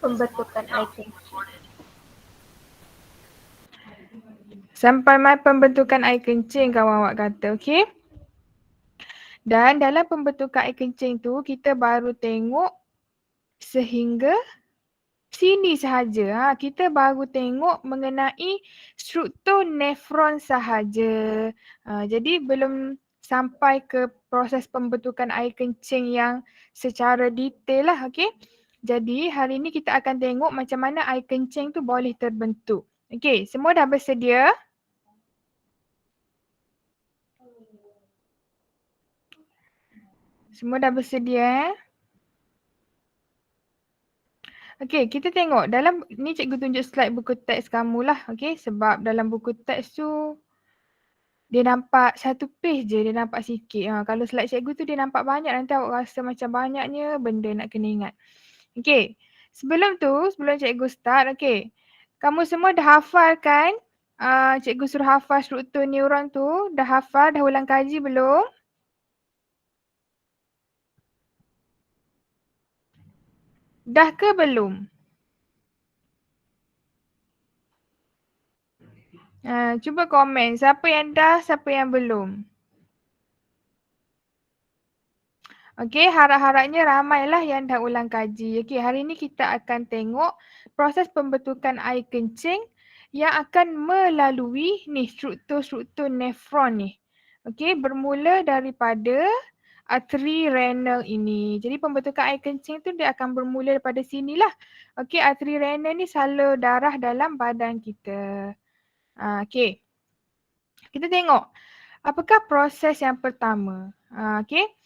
Pembentukan air kencing. Sampai mai pembentukan air kencing kawan awak kata, okey? Dan dalam pembentukan air kencing tu, kita baru tengok sehingga sini sahaja. Kita baru tengok mengenai struktur nefron sahaja. Jadi belum sampai ke proses pembentukan air kencing yang secara detail lah. Okay? Jadi hari ni kita akan tengok macam mana air kencing tu boleh terbentuk. Okay, semua dah bersedia? Semua dah bersedia Okey, kita tengok dalam ni cikgu tunjuk slide buku teks kamu lah. Okey, sebab dalam buku teks tu dia nampak satu page je, dia nampak sikit. Kalau slide cikgu tu dia nampak banyak, nanti awak rasa macam banyaknya benda nak kena ingat. Okey, sebelum tu, sebelum cikgu start, okey. Kamu semua dah hafal kan? Cikgu suruh hafal struktur neuron tu. Dah hafal, dah ulang kaji belum? Dah ke belum? Cuba komen. Siapa yang dah, siapa yang belum? Okey, harap-harapnya ramailah yang dah ulang kaji. Okey, hari ini kita akan tengok proses pembentukan air kencing yang akan melalui ni struktur-struktur nefron ni. Okey, bermula daripada arteri renal ini. Jadi pembentukan air kencing tu dia akan bermula daripada sinilah. Okey, arteri renal ni salur darah dalam badan kita. Okey. Kita tengok apakah proses yang pertama. Okey.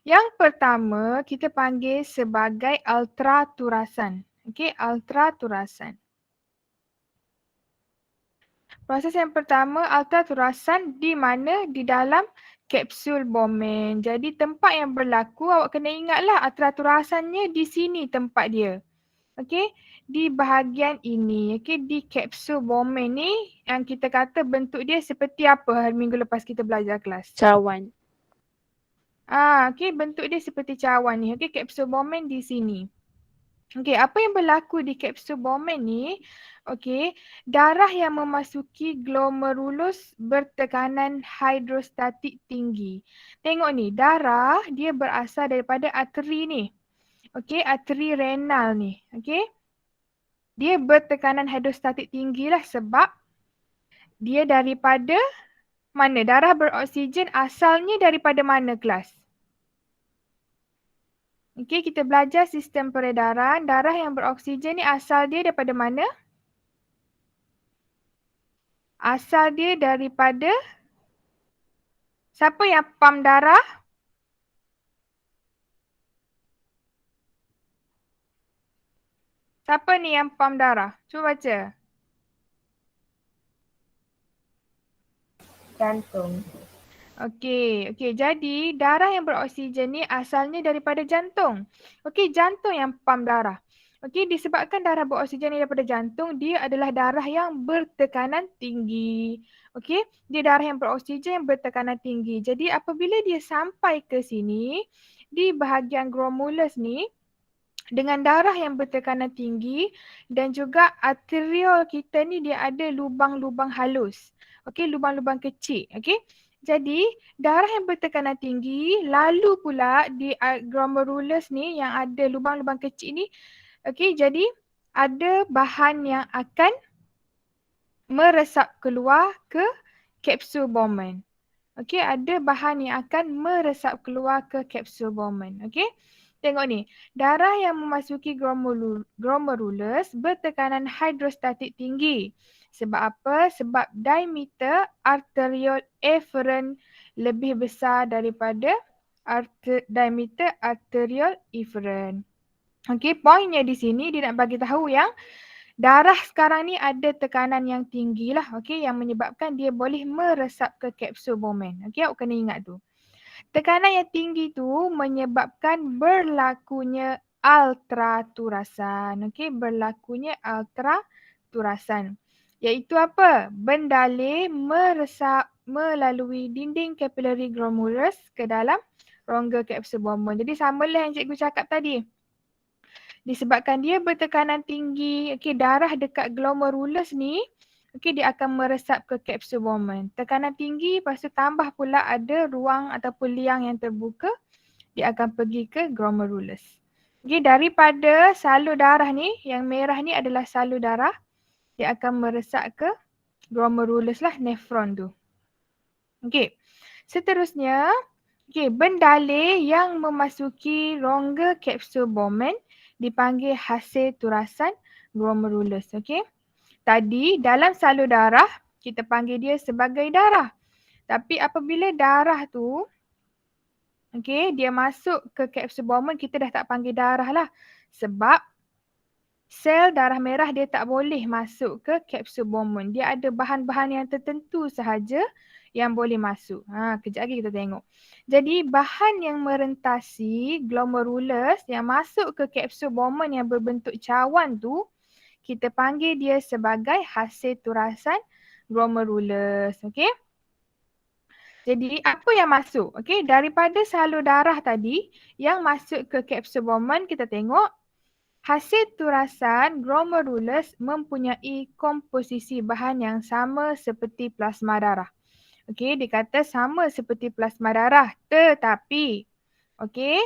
Yang pertama kita panggil sebagai ultraturasan. Okey, ultraturasan. Proses yang pertama ultraturasan di mana? Di dalam kapsul Bowman. Jadi tempat yang berlaku awak kena ingatlah ultraturasannya di sini tempat dia. Okey, di bahagian ini. Okey, di kapsul Bowman ni yang kita kata bentuk dia seperti apa hari minggu lepas kita belajar kelas? Cawan. Okey, bentuk dia seperti cawan ni. Okey, kapsul Bowman di sini. Okey, apa yang berlaku di kapsul Bowman ni? Okey, darah yang memasuki glomerulus bertekanan hidrostatik tinggi. Tengok ni, darah dia berasal daripada arteri ni. Okey, arteri renal ni. Okey. Dia bertekanan hidrostatik tinggi lah sebab dia daripada mana? Darah beroksigen asalnya daripada mana kelas? Okey, kita belajar sistem peredaran. Darah yang beroksigen ni asal dia daripada mana? Asal dia daripada siapa yang pam darah? Siapa ni yang pam darah? Cuba baca. Jantung. Okey, jadi darah yang beroksigen ni asalnya daripada jantung. Okey, jantung yang pam darah. Okey, disebabkan darah beroksigen ni daripada jantung, dia adalah darah yang bertekanan tinggi. Okey, dia darah yang beroksigen yang bertekanan tinggi. Jadi apabila dia sampai ke sini, di bahagian glomerulus ni, dengan darah yang bertekanan tinggi dan juga arteriol kita ni dia ada lubang-lubang halus. Okey, lubang-lubang kecil. Okey. Jadi, darah yang bertekanan tinggi lalu pula di glomerulus ni yang ada lubang-lubang kecil ni. Okey, jadi ada bahan yang akan meresap keluar ke kapsul Bowman. Okey, ada bahan yang akan meresap keluar ke kapsul Bowman. Okey. Tengok ni, darah yang memasuki glomerulus bertekanan hidrostatik tinggi. Sebab apa? Sebab diameter arterial efferent lebih besar daripada diameter arterial efferent. Okey, poinnya di sini dia nak bagi tahu yang darah sekarang ni ada tekanan yang tinggi lah. Okey, yang menyebabkan dia boleh meresap ke kapsul Bowman. Okey, awak kena ingat tu. Tekanan yang tinggi tu menyebabkan berlakunya ultraturasan. Okey, berlakunya ultraturasan. Iaitu apa? Bendalih meresap melalui dinding capillary glomerulus ke dalam rongga kapsul Bowman. Jadi samalah yang cikgu cakap tadi. Disebabkan dia bertekanan tinggi, okey, darah dekat glomerulus ni, okey, dia akan meresap ke kapsul Bowman. Tekanan tinggi, lepas tu tambah pula ada ruang ataupun liang yang terbuka, dia akan pergi ke glomerulus. Okey, daripada salur darah ni, yang merah ni adalah salur darah, dia akan meresap ke glomerulus lah, nefron tu. Okey, seterusnya, okey, bendalir yang memasuki rongga kapsul Bowman dipanggil hasil turasan glomerulus. Okey, tadi dalam salur darah, kita panggil dia sebagai darah. Tapi apabila darah tu, okey, dia masuk ke kapsul Bowman, kita dah tak panggil darah lah. Sebab sel darah merah dia tak boleh masuk ke kapsul Bowman. Dia ada bahan-bahan yang tertentu sahaja yang boleh masuk. Kejap lagi kita tengok. Jadi bahan yang merentasi glomerulus yang masuk ke kapsul Bowman yang berbentuk cawan tu, kita panggil dia sebagai hasil turasan glomerulus. Okey? Jadi apa yang masuk? Okey, daripada salur darah tadi yang masuk ke kapsul Bowman, kita tengok hasil turasan glomerulus mempunyai komposisi bahan yang sama seperti plasma darah. Okey, dikata sama seperti plasma darah, tetapi okey,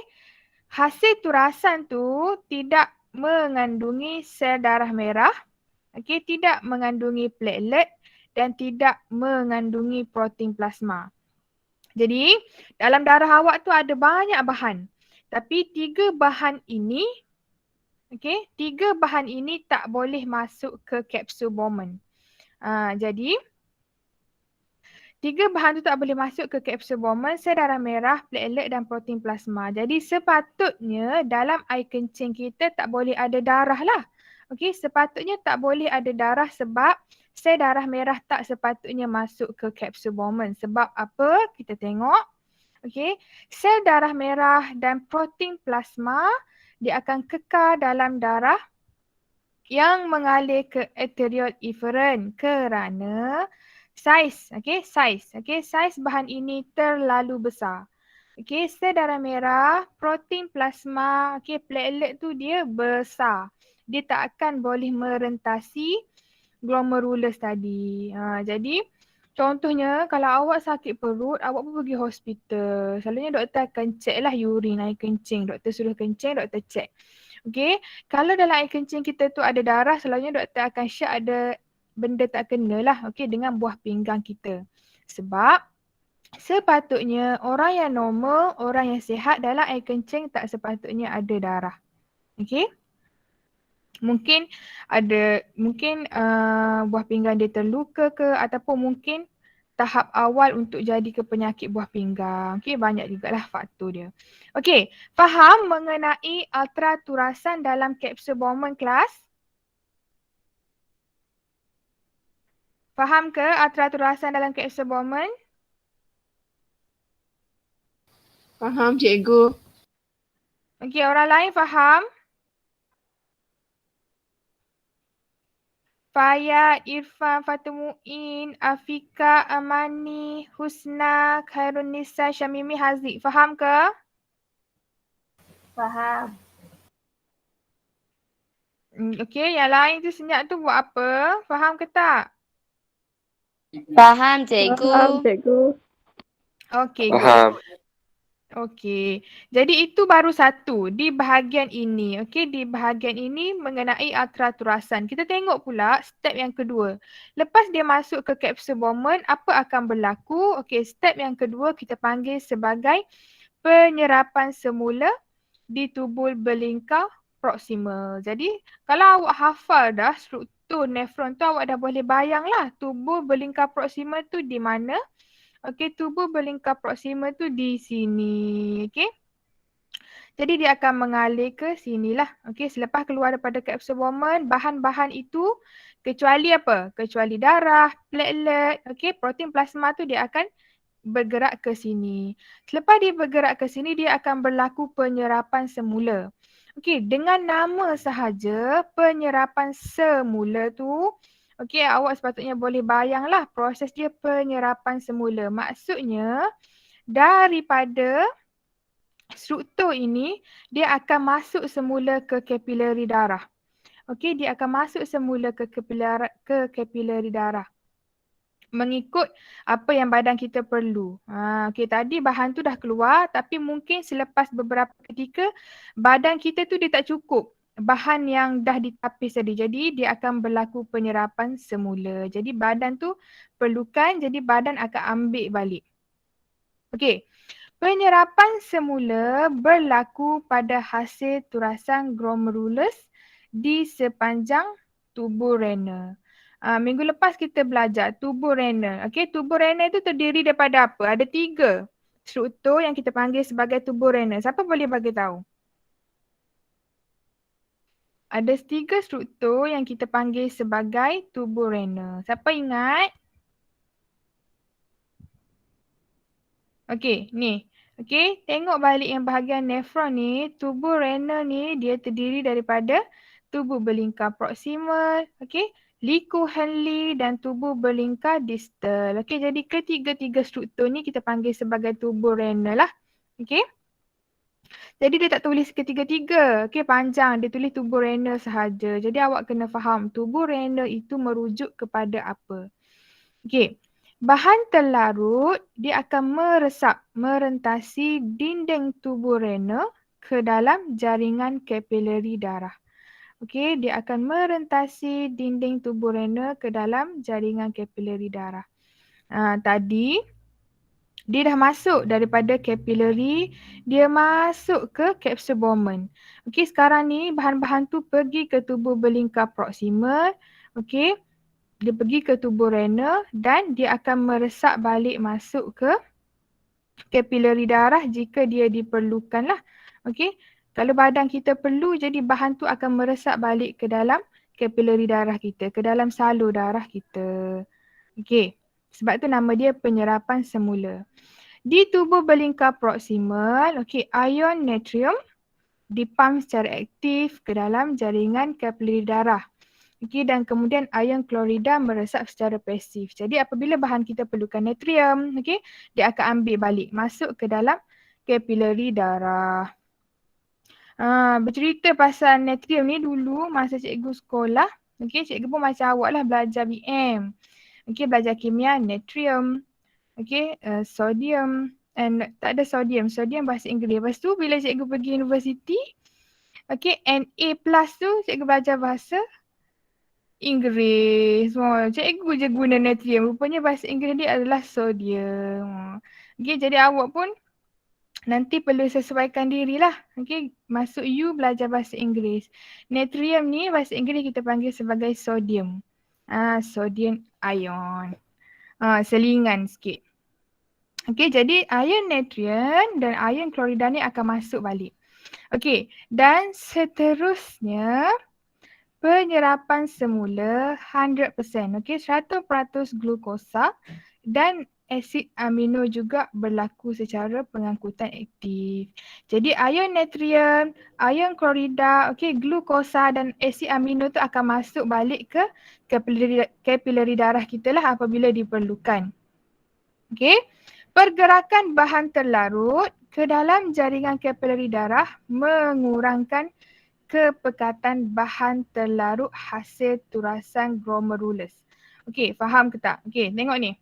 hasil turasan tu tidak mengandungi sel darah merah, okey, tidak mengandungi platelet dan tidak mengandungi protein plasma. Jadi, dalam darah awak tu ada banyak bahan. Tapi tiga bahan ini, okey, tiga bahan ini tak boleh masuk ke kapsul Bowman. Jadi, tiga bahan tu tak boleh masuk ke kapsul Bowman, sel darah merah, platelet dan protein plasma. Jadi, sepatutnya dalam air kencing kita tak boleh ada darah lah. Okey, sepatutnya tak boleh ada darah sebab sel darah merah tak sepatutnya masuk ke kapsul Bowman. Sebab apa? Kita tengok. Okey, sel darah merah dan protein plasma dia akan kekal dalam darah yang mengalir ke arteriole eferen kerana saiz, saiz bahan ini terlalu besar. Okey, sel darah merah, protein plasma, okey, platelet tu dia besar. Dia tak akan boleh merentasi glomerulus tadi. Jadi contohnya kalau awak sakit perut, awak pun pergi hospital. Selalunya doktor akan check lah urin, air kencing. Doktor suruh kencing, doktor check. Okey, kalau dalam air kencing kita tu ada darah, selalunya doktor akan check ada benda tak kena lah, okey, dengan buah pinggang kita. Sebab sepatutnya orang yang normal, orang yang sihat dalam air kencing tak sepatutnya ada darah. Okey? Mungkin ada, buah pinggang dia terluka ke ataupun mungkin tahap awal untuk jadi ke penyakit buah pinggang. Okey, banyak jugalah faktor dia. Okey, faham mengenai ultraturasan dalam kapsul Bowman kelas? Faham ke ultraturasan dalam kapsul Bowman? Faham, cikgu. Okey, orang lain faham? Faya, Irfan, Fatumuin, Afika, Amani, Husna, Khairunisa, Syamimi, Haziq. Faham ke? Faham. Okey, yang lain tu senyap tu buat apa? Faham ke tak? Faham, cikgu. Faham, cikgu. Okey, Faham. good. Okey, jadi itu baru satu di bahagian ini. Okey, di bahagian ini mengenai ultraturasan. Kita tengok pula step yang kedua. Lepas dia masuk ke kapsul Bowman, apa akan berlaku? Okey, step yang kedua kita panggil sebagai penyerapan semula di tubul belingkar proksimal. Jadi, kalau awak hafal dah struktur nefron tu, awak dah boleh bayanglah tubul belingkar proksimal tu di mana. Okey, tubul belingkar proksimal tu di sini. Okey. Jadi dia akan mengalir ke sinilah. Okey, selepas keluar daripada kapsul Bowman, bahan-bahan itu kecuali apa? Kecuali darah, platelet, okey, protein plasma tu dia akan bergerak ke sini. Selepas dia bergerak ke sini, dia akan berlaku penyerapan semula. Okey, dengan nama sahaja penyerapan semula tu, okey, awak sepatutnya boleh bayanglah proses dia penyerapan semula. Maksudnya daripada struktur ini dia akan masuk semula ke kapilari darah. Okey, dia akan masuk semula ke kapilari darah mengikut apa yang badan kita perlu. Okey, tadi bahan tu dah keluar tapi mungkin selepas beberapa ketika badan kita tu dia tak cukup bahan yang dah ditapis tadi. Jadi dia akan berlaku penyerapan semula. Jadi badan tu perlukan, jadi badan akan ambil balik. Okey. Penyerapan semula berlaku pada hasil turasan glomerulus di sepanjang tubuh renal. Minggu lepas kita belajar tubuh renal. Okey, tubuh renal itu terdiri daripada apa? Ada 3 struktur yang kita panggil sebagai tubuh renal. Siapa boleh bagi tahu? Ada 3 struktur yang kita panggil sebagai tubuh renal. Siapa ingat? Okey, ni. Okey, tengok balik yang bahagian nefron ni. Tubuh renal ni dia terdiri daripada tubuh berlingkar proksimal, okey, liku Henle dan tubuh berlingkar distal. Okey, jadi ketiga-tiga struktur ni kita panggil sebagai tubuh renal lah. Okey. Jadi dia tak tulis ketiga-tiga. Okey, panjang. Dia tulis tubuh renal sahaja. Jadi awak kena faham tubuh renal itu merujuk kepada apa. Okey. Bahan terlarut dia akan meresap, merentasi dinding tubuh renal ke dalam jaringan kapilari darah. Okey, dia akan merentasi dinding tubuh renal ke dalam jaringan kapilari darah. Tadi dia dah masuk daripada kapilari, dia masuk ke kapsul Bowman. Okey, sekarang ni bahan-bahan tu pergi ke tubuh berlingkar proksimal. Okey. Dia pergi ke tubuh renal dan dia akan meresap balik masuk ke kapilari darah jika dia diperlukan lah. Okey. Kalau badan kita perlu, jadi bahan tu akan meresap balik ke dalam kapilari darah kita, ke dalam salur darah kita. Okey. Sebab tu nama dia penyerapan semula. Di tubuh berlingkar proksimal, okey, ion natrium dipam secara aktif ke dalam jaringan kapilari darah. Okey, dan kemudian ion klorida meresap secara pasif. Jadi apabila bahan kita perlukan natrium, okey, dia akan ambil balik masuk ke dalam kapilari darah. Bercerita pasal natrium ni dulu masa cikgu sekolah, okey, cikgu pun macam awak lah belajar BM. Okey, belajar kimia natrium. Okey, sodium tak ada sodium bahasa Inggeris. Lepas tu bila cikgu pergi universiti, okey, Na+ tu cikgu belajar bahasa Inggeris. Cikgu je guna natrium. Rupanya bahasa Inggeris dia adalah sodium. Okay, jadi awak pun nanti perlu sesuaikan dirilah. Okay, masuk U belajar bahasa Inggeris. Natrium ni bahasa Inggeris kita panggil sebagai sodium. Sodium ion. Selingan sikit. Okay, jadi ion natrium dan ion klorida ni akan masuk balik. Okay, dan seterusnya penyerapan semula 100%. Okey, 100% glukosa dan asid amino juga berlaku secara pengangkutan aktif. Jadi ion natrium, ion klorida, okey, glukosa dan asid amino tu akan masuk balik ke kapilari darah kita lah apabila diperlukan. Okey. Pergerakan bahan terlarut ke dalam jaringan kapilari darah mengurangkan kepekatan bahan terlarut hasil turasan glomerulus. Okey, faham ke tak? Okey, tengok ni.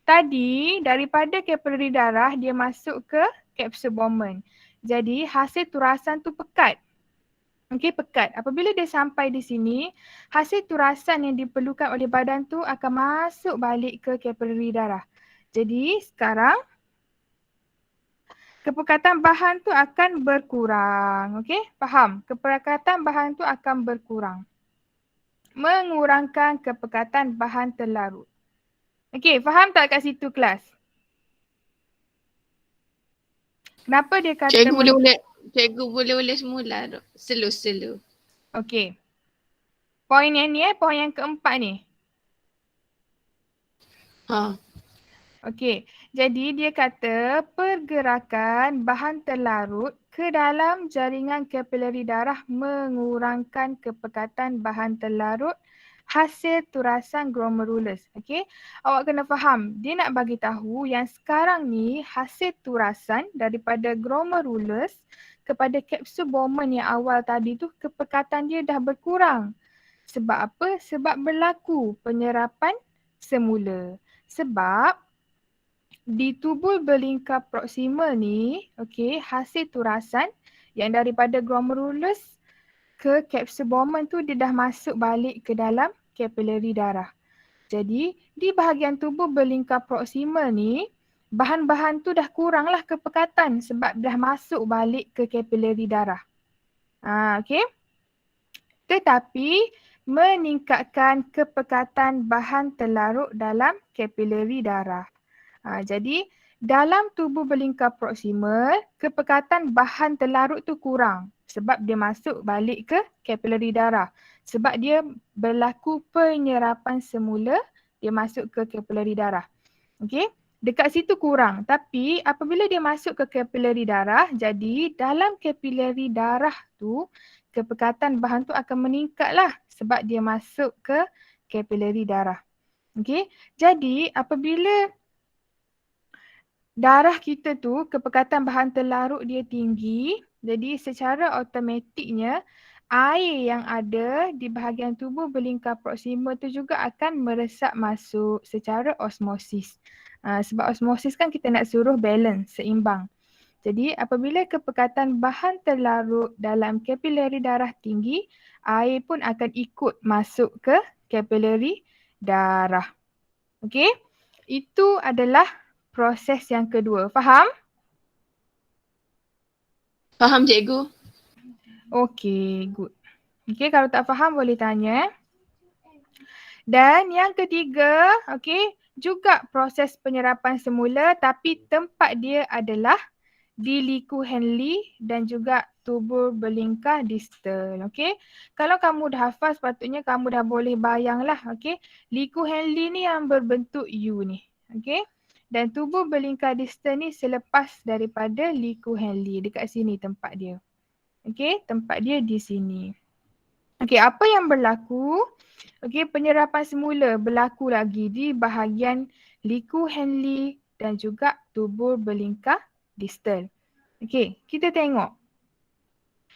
Tadi daripada kapilari darah dia masuk ke kapsul Bowman. Jadi hasil turasan tu pekat. Okey, pekat. Apabila dia sampai di sini, hasil turasan yang diperlukan oleh badan tu akan masuk balik ke kapilari darah. Jadi sekarang kepekatan bahan tu akan berkurang. Okey, faham? Kepekatan bahan tu akan berkurang. Mengurangkan kepekatan bahan terlarut. Okey, faham tak kat situ kelas? Kenapa dia kata Cikgu boleh ulas semula tu. Slow. Okey. Poin yang ni poin yang keempat ni. Okey, jadi dia kata pergerakan bahan terlarut ke dalam jaringan kapilari darah mengurangkan kepekatan bahan terlarut hasil turasan glomerulus. Okey. Awak kena faham. Dia nak bagi tahu yang sekarang ni hasil turasan daripada glomerulus kepada kapsul Bowman yang awal tadi tu kepekatan dia dah berkurang. Sebab apa? Sebab berlaku penyerapan semula. Sebab di tubul berlingkar proksimal ni, okey, hasil turasan yang daripada glomerulus ke kapsul Bowman tu dia dah masuk balik ke dalam kapilari darah. Jadi, di bahagian tubuh berlingkar proksimal ni, bahan-bahan tu dah kuranglah kepekatan sebab dah masuk balik ke kapilari darah. Okey. Tetapi, meningkatkan kepekatan bahan terlarut dalam kapilari darah. Jadi, dalam tubuh berlingkar proksimal, kepekatan bahan terlarut tu kurang sebab dia masuk balik ke kapilari darah. Sebab dia berlaku penyerapan semula, dia masuk ke kapilari darah. Okey, dekat situ kurang. Tapi apabila dia masuk ke kapilari darah, jadi dalam kapilari darah tu, kepekatan bahan tu akan meningkatlah sebab dia masuk ke kapilari darah. Okey, jadi apabila darah kita tu kepekatan bahan terlarut dia tinggi, jadi secara automatiknya air yang ada di bahagian tubuh berlingkar proksimal tu juga akan meresap masuk secara osmosis. Sebab osmosis kan kita nak suruh balance, seimbang. Jadi apabila kepekatan bahan terlarut dalam kapilari darah tinggi, air pun akan ikut masuk ke kapilari darah. Okey? Itu adalah proses yang kedua. Faham? Faham cikgu? Okey, good. Okey, kalau tak faham boleh tanya. Dan yang ketiga, okey, juga proses penyerapan semula tapi tempat dia adalah di liku Henle dan juga tubul berlingkar distal. Okey. Kalau kamu dah hafal sepatutnya kamu dah boleh bayanglah, okey. Liku Henle ni yang berbentuk U ni. Okey. Dan tubul berlingkar distal ni selepas daripada liku Henle, dekat sini tempat dia. Okey, tempat dia di sini. Okey, apa yang berlaku? Okey, penyerapan semula berlaku lagi di bahagian liku Henle dan juga tubul berlingkar distal. Okey, kita tengok.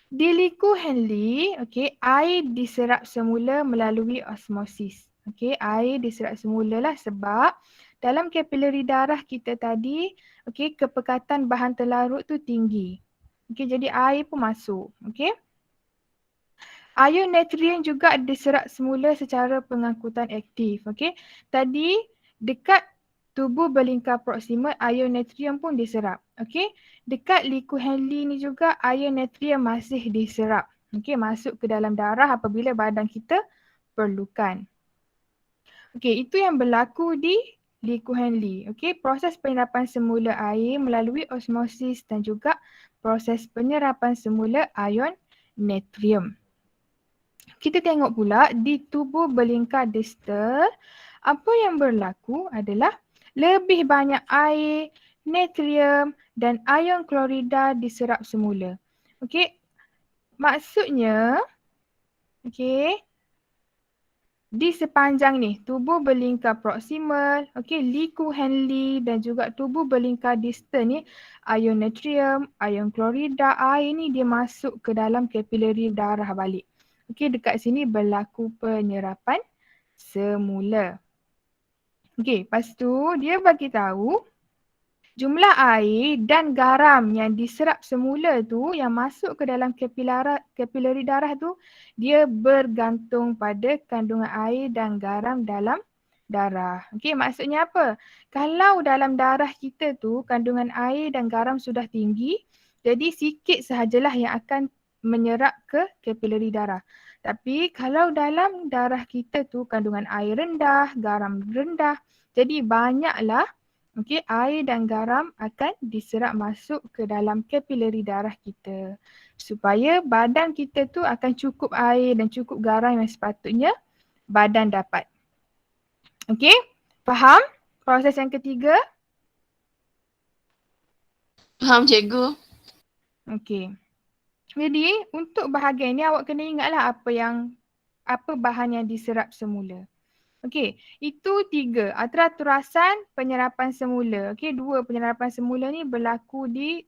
Di liku Henle, okey, air diserap semula melalui osmosis. Okey, air diserap semula lah sebab dalam kapilari darah kita tadi, okey, kepekatan bahan terlarut tu tinggi. Okey, jadi air pun masuk. Okey. Ion natrium juga diserap semula secara pengangkutan aktif. Okey. Tadi dekat tubuh berlingkar proksimal, ion natrium pun diserap. Okey. Dekat liku Henle ni juga ion natrium masih diserap. Okey, masuk ke dalam darah apabila badan kita perlukan. Okey, itu yang berlaku di liku Henle. Okey, proses penyerapan semula air melalui osmosis dan juga proses penyerapan semula ion natrium. Kita tengok pula di tubuh berlingkar distal, apa yang berlaku adalah lebih banyak air, natrium dan ion klorida diserap semula. Okey, maksudnya, okey, di sepanjang ni, tubuh berlingkar proksimal, okey, liku Henle dan juga tubuh berlingkar distal ni, ion natrium, ion klorida, air ni dia masuk ke dalam kapilari darah balik. Okey, dekat sini berlaku penyerapan semula. Okey, lepas tu dia bagi tahu jumlah air dan garam yang diserap semula tu yang masuk ke dalam kapilari darah tu dia bergantung pada kandungan air dan garam dalam darah. Okey, maksudnya apa? Kalau dalam darah kita tu kandungan air dan garam sudah tinggi, jadi sikit sahajalah yang akan menyerap ke kapilari darah. Tapi kalau dalam darah kita tu kandungan air rendah, garam rendah, jadi banyaklah air dan garam akan diserap masuk ke dalam kapilari darah kita. Supaya badan kita tu akan cukup air dan cukup garam yang sepatutnya badan dapat. Okey, faham proses yang ketiga? Faham cikgu? Okey. Jadi untuk bahagian ni awak kena ingatlah apa yang apa bahan yang diserap semula. Okey, itu 3. Atur-aturasan penyerapan semula. Okey, 2 penyerapan semula ni berlaku di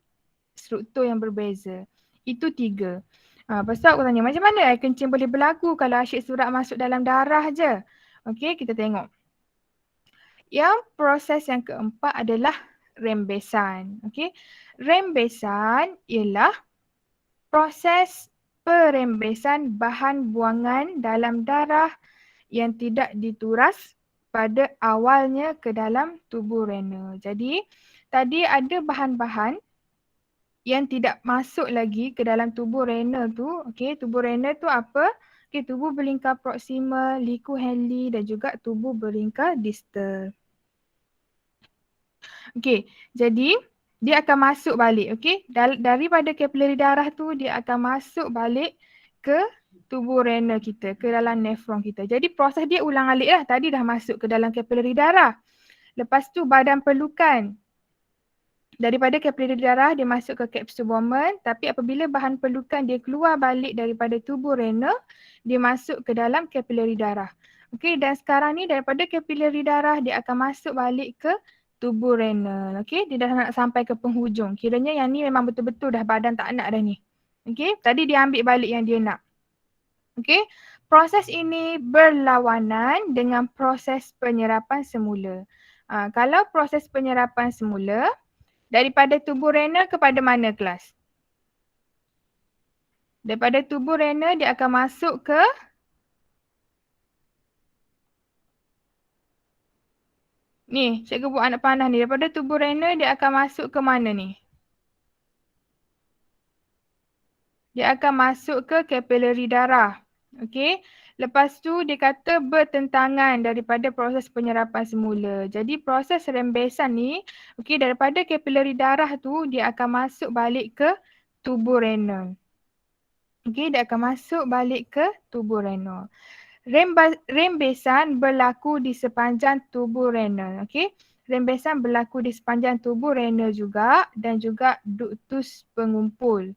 struktur yang berbeza. Itu 3. Lepas tu aku tanya, macam mana air kencing boleh berlaku kalau asyik surat masuk dalam darah je? Okey, kita tengok. Yang proses yang keempat adalah rembesan. Okey, rembesan ialah proses perembesan bahan buangan dalam darah yang tidak dituras pada awalnya ke dalam tubuh rena. Jadi, tadi ada bahan-bahan yang tidak masuk lagi ke dalam tubuh rena tu. Okey, tubuh rena tu apa? Okey, tubuh berlingkar proksimal, liku Henle dan juga tubuh berlingkar distal. Okey, jadi dia akan masuk balik. Okey, daripada kapilari darah tu dia akan masuk balik ke tubuh rena kita, ke dalam nefron kita. Jadi proses dia ulang alik lah. Tadi dah masuk ke dalam kapilari darah. Lepas tu badan perlukan. Daripada kapilari darah dia masuk ke kapsul Bowman, tapi apabila bahan perlukan dia keluar balik daripada tubuh rena, dia masuk ke dalam kapilari darah. Okey, dan sekarang ni daripada kapilari darah dia akan masuk balik ke tubuh renal. Okey, dia dah nak sampai ke penghujung. Kiranya yang ni memang betul-betul dah badan tak nak dah ni. Okey, tadi dia ambil balik yang dia nak. Okey, proses ini berlawanan dengan proses penyerapan semula. Kalau proses penyerapan semula, daripada tubuh renal kepada mana kelas? Daripada tubuh renal dia akan masuk ke ni, cikgu buat anak panah ni. Daripada tubuh renal dia akan masuk ke mana ni? Dia akan masuk ke kapilari darah. Okey. Lepas tu dia kata bertentangan daripada proses penyerapan semula. Jadi proses rembesan ni, okey, daripada kapilari darah tu dia akan masuk balik ke tubuh renal. Okey, dia akan masuk balik ke tubuh renal. Rembesan berlaku di sepanjang tubuh renal. Okey. Rembesan berlaku di sepanjang tubuh renal juga dan juga duktus pengumpul.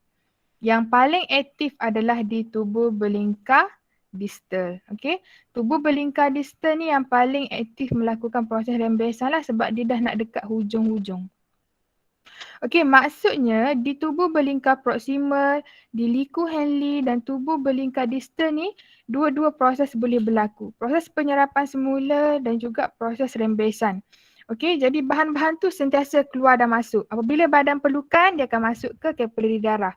Yang paling aktif adalah di tubuh belingkar distal. Okey. Tubuh belingkar distal ni yang paling aktif melakukan proses rembesan lah sebab dia dah nak dekat hujung-hujung. Okey, maksudnya di tubuh belingkar proksimal, di liku Henle dan tubuh belingkar distal ni dua-dua proses boleh berlaku. Proses penyerapan semula dan juga proses rembesan. Okey, jadi bahan-bahan tu sentiasa keluar dan masuk. Apabila badan perlukan, dia akan masuk ke kapilari darah.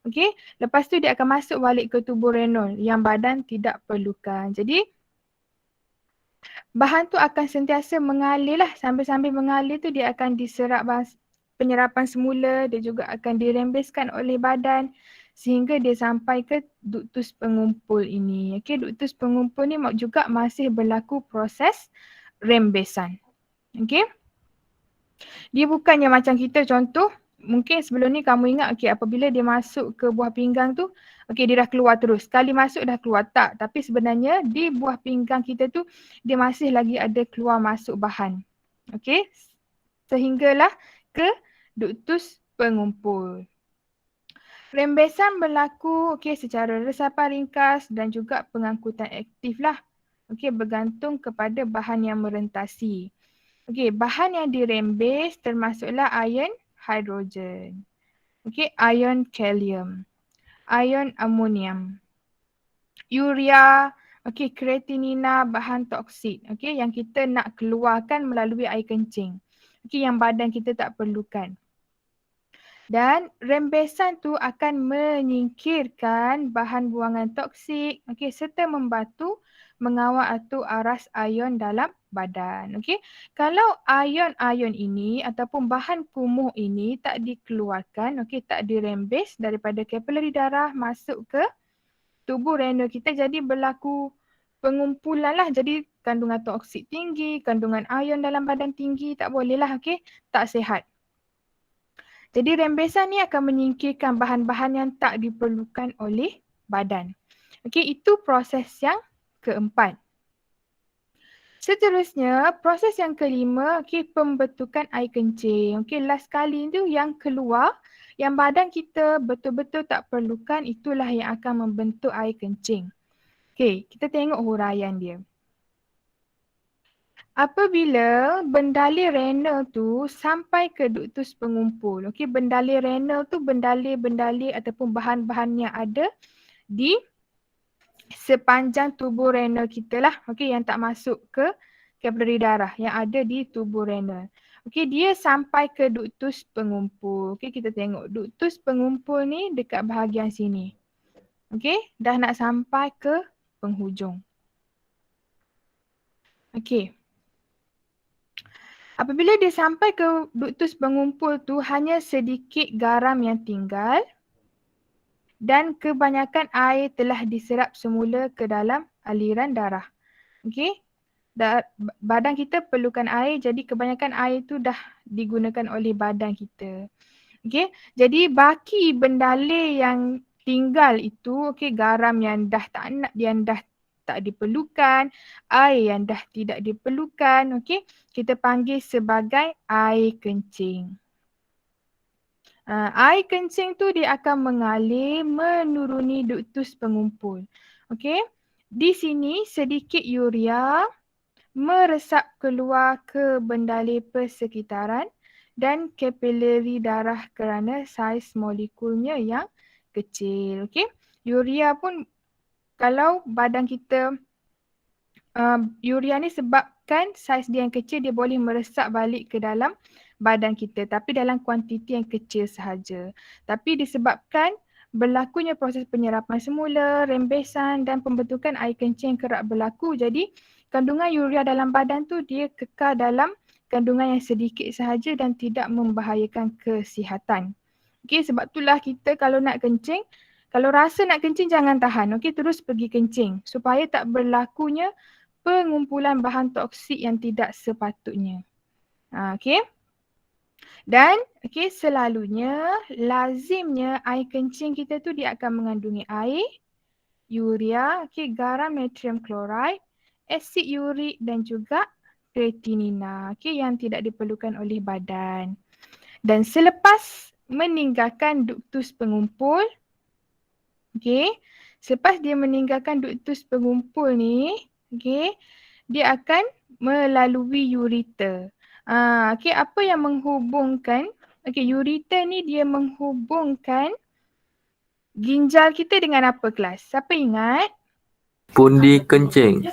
Okey, lepas tu dia akan masuk balik ke tubuh renal yang badan tidak perlukan. Jadi bahan tu akan sentiasa mengalir lah. Sambil-sambil mengalir tu dia akan diserap penyerapan semula. Dia juga akan dirembeskan oleh badan sehingga dia sampai ke duktus pengumpul ini. Okey, duktus pengumpul ni juga masih berlaku proses rembesan. Okey. Dia bukannya macam kita contoh, mungkin sebelum ni kamu ingat okey apabila dia masuk ke buah pinggang tu, okey dia dah keluar terus. Sekali masuk dah keluar tak, tapi sebenarnya di buah pinggang kita tu dia masih lagi ada keluar masuk bahan. Okey. Sehinggalah ke duktus pengumpul. Rembesan berlaku okey secara resapan ringkas dan juga pengangkutan aktif lah. Okey, bergantung kepada bahan yang merentasi. Okey, bahan yang dirembes termasuklah ion hidrogen. Okey, ion kalium, ion amonium, urea, okey, kreatinina, bahan toksik. Okey, yang kita nak keluarkan melalui air kencing. Okey, yang badan kita tak perlukan. Dan rembesan tu akan menyingkirkan bahan buangan toksik, okey, serta membantu mengawal atur aras ion dalam badan. Okey, kalau ion-ion ini ataupun bahan kumuh ini tak dikeluarkan, okey, tak dirembes daripada kapilari darah masuk ke tubuh renal kita, jadi berlaku pengumpulan lah. Jadi kandungan toksik tinggi, kandungan ion dalam badan tinggi, tak boleh lah, okey, tak sihat. Jadi rembesan ni akan menyingkirkan bahan-bahan yang tak diperlukan oleh badan. Okey, itu proses yang keempat. Seterusnya, proses yang kelima, okey, pembentukan air kencing. Okey, last kali tu yang keluar, yang badan kita betul-betul tak perlukan, itulah yang akan membentuk air kencing. Okey, kita tengok huraian dia. Apabila bendalir renal tu sampai ke duktus pengumpul. Okey, bendalir renal tu bendalir-bendalir ataupun bahan-bahan yang ada di sepanjang tubuh renal kita lah. Okey, yang tak masuk ke kapilari darah yang ada di tubuh renal. Okey, dia sampai ke duktus pengumpul. Okey, kita tengok duktus pengumpul ni dekat bahagian sini. Okey, dah nak sampai ke penghujung. Okey. Apabila dia sampai ke duktus pengumpul tu hanya sedikit garam yang tinggal dan kebanyakan air telah diserap semula ke dalam aliran darah. Okey. Badan kita perlukan air, jadi kebanyakan air tu dah digunakan oleh badan kita. Okey. Jadi baki bendalir yang tinggal itu, okey, garam yang dah tak diperlukan, air yang dah tidak diperlukan, okey, kita panggil sebagai air kencing. Air kencing tu dia akan mengalir menuruni duktus pengumpul. Okey, di sini sedikit urea meresap keluar ke bendalir persekitaran dan kapilari darah kerana saiz molekulnya yang kecil. Okey, urea pun kalau badan kita urea ni sebabkan saiz dia yang kecil, dia boleh meresap balik ke dalam badan kita tapi dalam kuantiti yang kecil sahaja. Tapi disebabkan berlakunya proses penyerapan semula, rembesan dan pembentukan air kencing kerap berlaku, jadi kandungan urea dalam badan tu dia kekal dalam kandungan yang sedikit sahaja dan tidak membahayakan kesihatan. Okey, sebab itulah kita kalau nak kencing, kalau rasa nak kencing jangan tahan. Okey, terus pergi kencing supaya tak berlakunya pengumpulan bahan toksik yang tidak sepatutnya. Okey. Dan okey, selalunya lazimnya air kencing kita tu dia akan mengandungi air, urea, okey, garam natrium chloride, asid urik dan juga kreatinina, okey, yang tidak diperlukan oleh badan. Dan selepas meninggalkan duktus pengumpul, okey, selepas dia meninggalkan duktus pengumpul ni, okey, dia akan melalui ureter. Okey, apa yang menghubungkan, okey, ureter ni dia menghubungkan ginjal kita dengan apa kelas? Siapa ingat? Pundi kencing.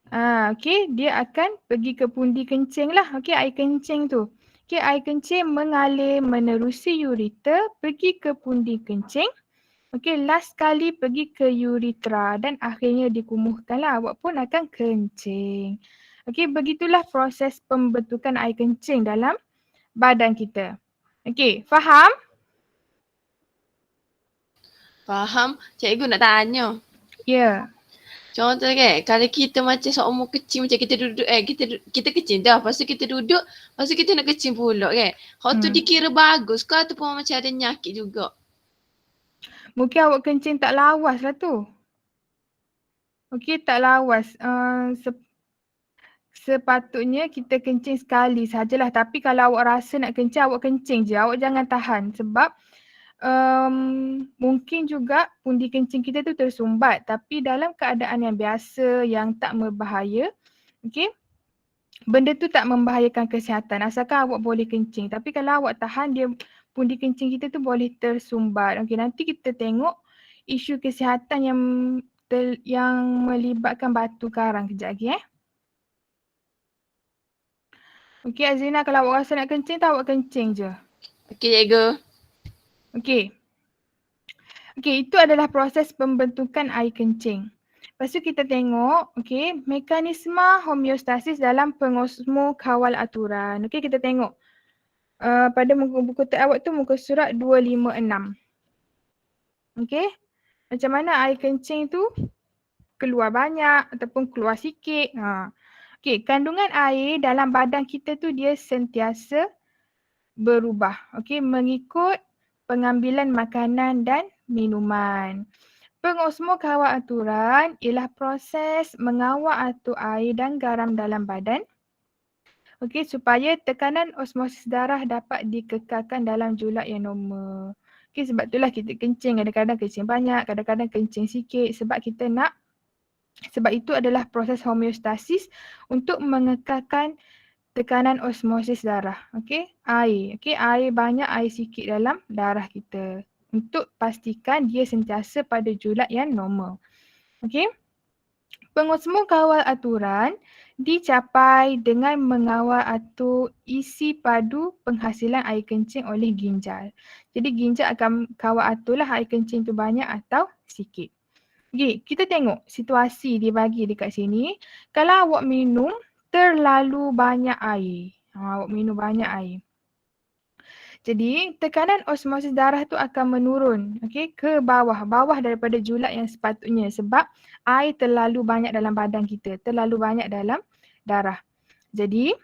Okey, dia akan pergi ke pundi kencing lah. Okey, air kencing tu. Okey, air kencing mengalir menerusi ureter, pergi ke pundi kencing. Okey, last kali pergi ke uretra dan akhirnya dikumuhkan lah. Awak pun akan kencing. Okey, begitulah proses pembentukan air kencing dalam badan kita. Okey, faham? Faham? Cikgu nak tanya. Ya. Yeah. Contoh kan, kalau kita macam seumur kecil macam kita duduk kita kecil dah, lepas tu kita duduk, lepas tu kita nak kecil pula kan. Kalau tu dikira bagus ke ataupun macam ada penyakit juga? Mungkin awak kencing tak lawas lah tu. Okey, tak lawas. Sepatutnya kita kencing sekali sajalah. Tapi kalau awak rasa nak kencing, awak kencing je. Awak jangan tahan sebab mungkin juga pundi kencing kita tu tersumbat. Tapi dalam keadaan yang biasa, yang tak berbahaya, okey, benda tu tak membahayakan kesihatan asalkan awak boleh kencing. Tapi kalau awak tahan, dia pundi kencing kita tu boleh tersumbat. Okey, nanti kita tengok isu kesihatan yang melibatkan batu karang kejap lagi Okey Azrina, kalau awak rasa nak kencing tak, awak kencing je. Okey cikgu. Okey. Okey, itu adalah proses pembentukan air kencing. Lepas tu kita tengok, okey, mekanisme homeostasis dalam pengosmo kawal aturan. Okey, kita tengok. Pada buku teks awak tu muka surat 256. Okey. Macam mana air kencing tu keluar banyak ataupun keluar sikit. Okey, kandungan air dalam badan kita tu dia sentiasa berubah. Okey, mengikut pengambilan makanan dan minuman. Pengosmo kawal aturan ialah proses mengawal atur air dan garam dalam badan. Okey, supaya tekanan osmosis darah dapat dikekalkan dalam julak yang normal. Okey, sebab itulah kita kencing. Kadang-kadang kencing banyak, kadang-kadang kencing sikit sebab kita nak Sebab itu adalah proses homeostasis untuk mengekalkan tekanan osmosis darah. Okey, air. Okey, air banyak, air sikit dalam darah kita. Untuk pastikan dia sentiasa pada julat yang normal. Okey. Pengosmo kawal aturan dicapai dengan mengawal atur isi padu penghasilan air kencing oleh ginjal. Jadi ginjal akan kawal aturlah air kencing tu banyak atau sikit. Okay, kita tengok situasi dia bagi dekat sini. Kalau awak minum terlalu banyak air. Awak minum banyak air. Jadi tekanan osmosis darah tu akan menurun, okay, ke bawah daripada julat yang sepatutnya sebab air terlalu banyak dalam badan kita, terlalu banyak dalam darah. Jadi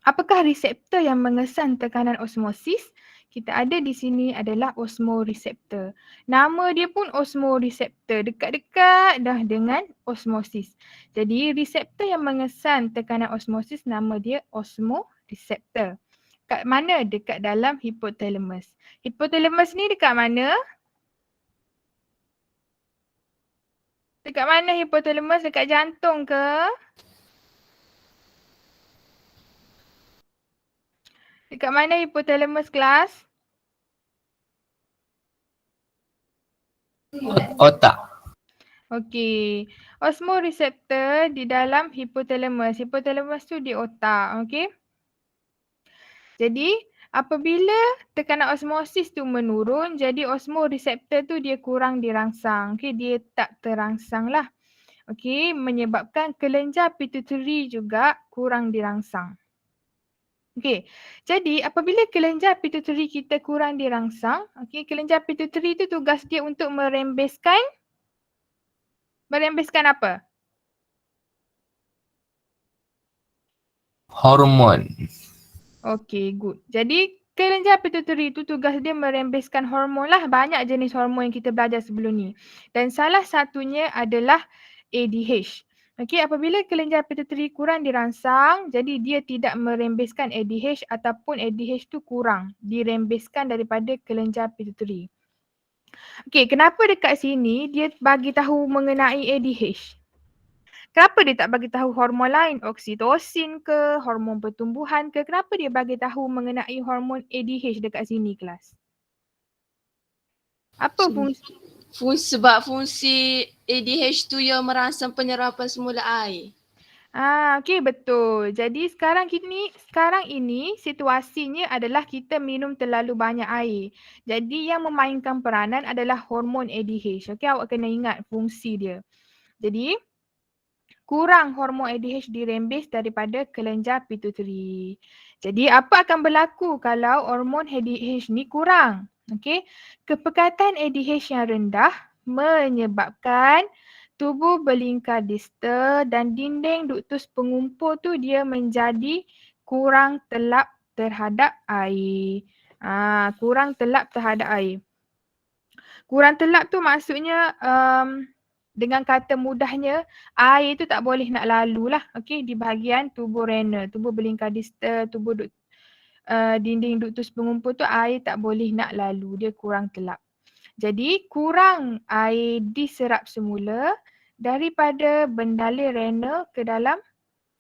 apakah reseptor yang mengesan tekanan osmosis? Kita ada di sini adalah osmoreseptor. Nama dia pun osmoreseptor, dekat-dekat dah dengan osmosis. Jadi reseptor yang mengesan tekanan osmosis nama dia osmoreseptor. Kat mana? Dekat dalam hipotalamus. Hipotalamus ni dekat mana? Dekat mana hipotalamus? Dekat jantung ke? Dekat mana hipotalamus kelas? Otak. Okey. Osmoreseptor di dalam hipotalamus. Hipotalamus tu di otak. Okey. Jadi apabila tekanan osmosis tu menurun, jadi osmoreseptor tu dia kurang dirangsang. Okey, dia tak terangsang lah. Okey, menyebabkan kelenjar pituitary juga kurang dirangsang. Okey, jadi apabila kelenjar pituitary kita kurang dirangsang, okey, kelenjar pituitary tu tugas dia untuk merembeskan apa? Hormon. Okey, good. Jadi kelenjar pituitary tu tugas dia merembeskan hormon lah. Banyak jenis hormon yang kita belajar sebelum ni. Dan salah satunya adalah ADH. Okey, apabila kelenjar pituitary kurang dirangsang, jadi dia tidak merembeskan ADH ataupun ADH tu kurang dirembeskan daripada kelenjar pituitary. Okey, kenapa dekat sini dia bagi tahu mengenai ADH? Kenapa dia tak bagi tahu hormon lain? Oksitosin ke, hormon pertumbuhan ke? Kenapa dia bagi tahu mengenai hormon ADH dekat sini kelas? Apa fungsi? Sebab fungsi ADH tu yang merangsang penyerapan semula air. Okey, betul. Jadi sekarang ini situasinya adalah kita minum terlalu banyak air. Jadi yang memainkan peranan adalah hormon ADH. Okey, awak kena ingat fungsi dia. Jadi kurang hormon ADH dirembes daripada kelenjar pituitary. Jadi apa akan berlaku kalau hormon ADH ni kurang? Okey, kepekatan ADH yang rendah menyebabkan tubuh belingkar distal dan dinding duktus pengumpul tu dia menjadi kurang telap terhadap air. Kurang telap terhadap air. Kurang telap tu maksudnya dengan kata mudahnya, air tu tak boleh nak lalu lah, okey, di bahagian tubuh renal, tubuh belingkar distal, tubuh dinding duktus pengumpul tu air tak boleh nak lalu, dia kurang telap. Jadi kurang air diserap semula daripada bendalir renal ke dalam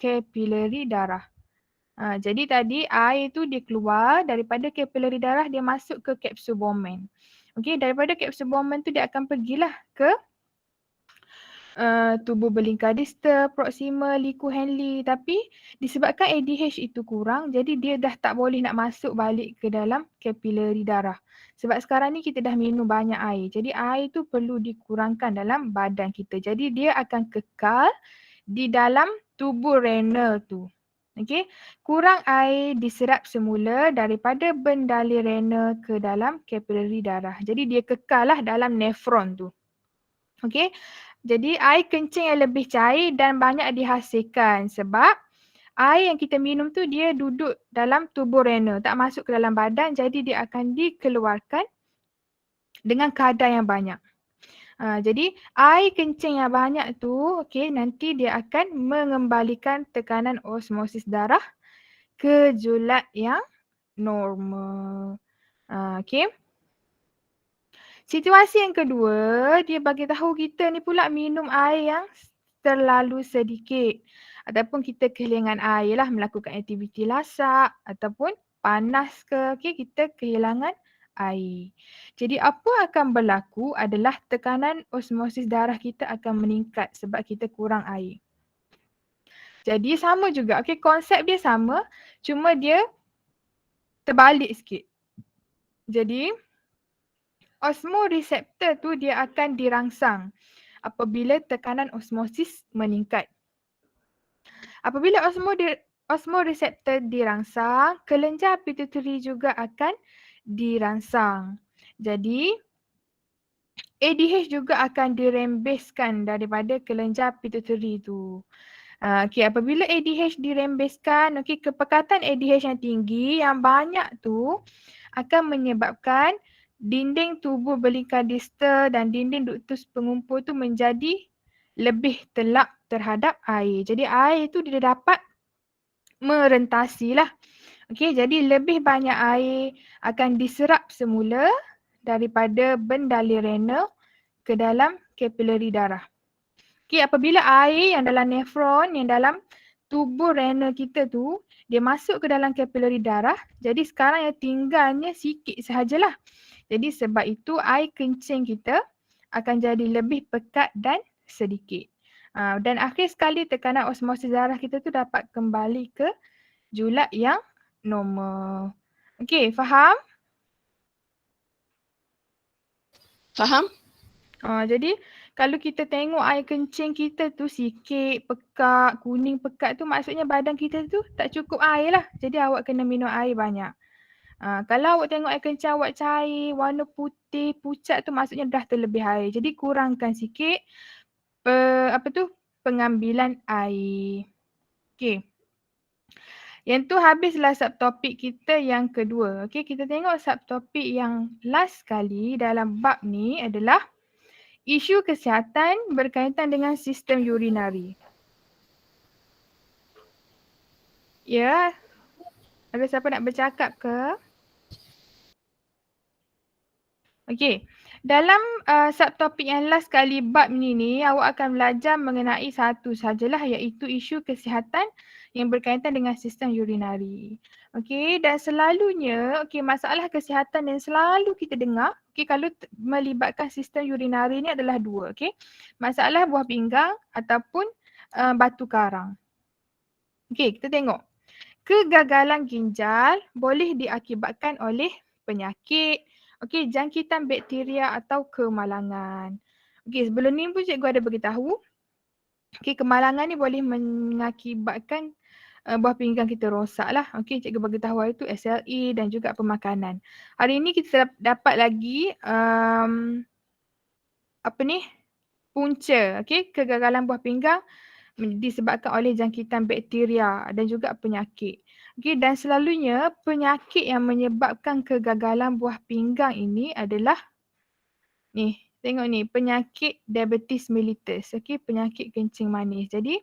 kapilari darah. Jadi tadi air tu dia keluar daripada kapilari darah, dia masuk ke kapsul Bowman. Okey, daripada kapsul Bowman tu dia akan pergilah ke tubuh belingkar distal, proximal, liku Henle, tapi disebabkan ADH itu kurang, jadi dia dah tak boleh nak masuk balik ke dalam kapilari darah. Sebab sekarang ni kita dah minum banyak air, jadi air tu perlu dikurangkan dalam badan kita. Jadi dia akan kekal di dalam tubuh renal tu. Okey, kurang air diserap semula daripada bendalir renal ke dalam kapilari darah. Jadi dia kekal lah dalam nefron tu. Okey, jadi air kencing yang lebih cair dan banyak dihasilkan sebab air yang kita minum tu dia duduk dalam tubuh renal, tak masuk ke dalam badan, jadi dia akan dikeluarkan dengan kadar yang banyak. Jadi air kencing yang banyak tu, okey, nanti dia akan mengembalikan tekanan osmosis darah ke julat yang normal. Okey. Situasi yang kedua, dia bagi tahu kita ni pula minum air yang terlalu sedikit. Ataupun kita kehilangan air lah melakukan aktiviti lasak ataupun panas ke, okay, kita kehilangan air. Jadi apa akan berlaku adalah tekanan osmosis darah kita akan meningkat sebab kita kurang air. Jadi sama juga, okay, konsep dia sama, cuma dia terbalik sikit. Jadi osmoreseptor tu dia akan dirangsang apabila tekanan osmosis meningkat. Apabila osmoreseptor dirangsang, kelenjar pituitary juga akan dirangsang. Jadi ADH juga akan dirembeskan daripada kelenjar pituitary tu. Okay, apabila ADH dirembeskan, okay, kepekatan ADH yang tinggi, yang banyak tu akan menyebabkan dinding tubuh belingkar distal dan dinding duktus pengumpul tu menjadi lebih telak terhadap air. Jadi air tu dia dapat merentasi lah. Okay, jadi lebih banyak air akan diserap semula daripada bendali renal ke dalam kapilari darah. Okay, apabila air yang dalam nefron, yang dalam tubuh renal kita tu, dia masuk ke dalam kapilari darah, jadi sekarang yang tinggalnya sikit sahajalah. Jadi sebab itu air kencing kita akan jadi lebih pekat dan sedikit. Dan akhir sekali tekanan osmosis darah kita tu dapat kembali ke julat yang normal. Okey, faham? Faham? Jadi kalau kita tengok air kencing kita tu sikit, pekat, kuning pekat tu maksudnya badan kita tu tak cukup air lah. Jadi awak kena minum air banyak. Kalau awak tengok air kencing awak cair, warna putih, pucat tu maksudnya dah terlebih air. Jadi kurangkan sikit pengambilan air. Okey. Yang tu habislah subtopik kita yang kedua. Okey, kita tengok subtopik yang last kali dalam bab ni adalah isu kesihatan berkaitan dengan sistem urinari. Ya, ada siapa nak bercakap ke? Okey, dalam subtopik yang last kali bab ni awak akan belajar mengenai satu sajalah iaitu isu kesihatan yang berkaitan dengan sistem urinari. Okey, dan selalunya masalah kesihatan yang selalu kita dengar kalau melibatkan sistem urinari ni adalah dua. Okey, masalah buah pinggang ataupun batu karang. Okey, kita tengok. Kegagalan ginjal boleh diakibatkan oleh penyakit, jangkitan bakteria atau kemalangan. Sebelum ni pun cikgu ada beritahu, kemalangan ni boleh mengakibatkan buah pinggang kita rosak lah. Cikgu beritahu hari tu SLE dan juga pemakanan. Hari ni kita dapat lagi punca, kegagalan buah pinggang disebabkan oleh jangkitan bakteria dan juga penyakit. Dan selalunya penyakit yang menyebabkan kegagalan buah pinggang ini adalah ni, tengok ni, penyakit diabetes mellitus, penyakit kencing manis. Jadi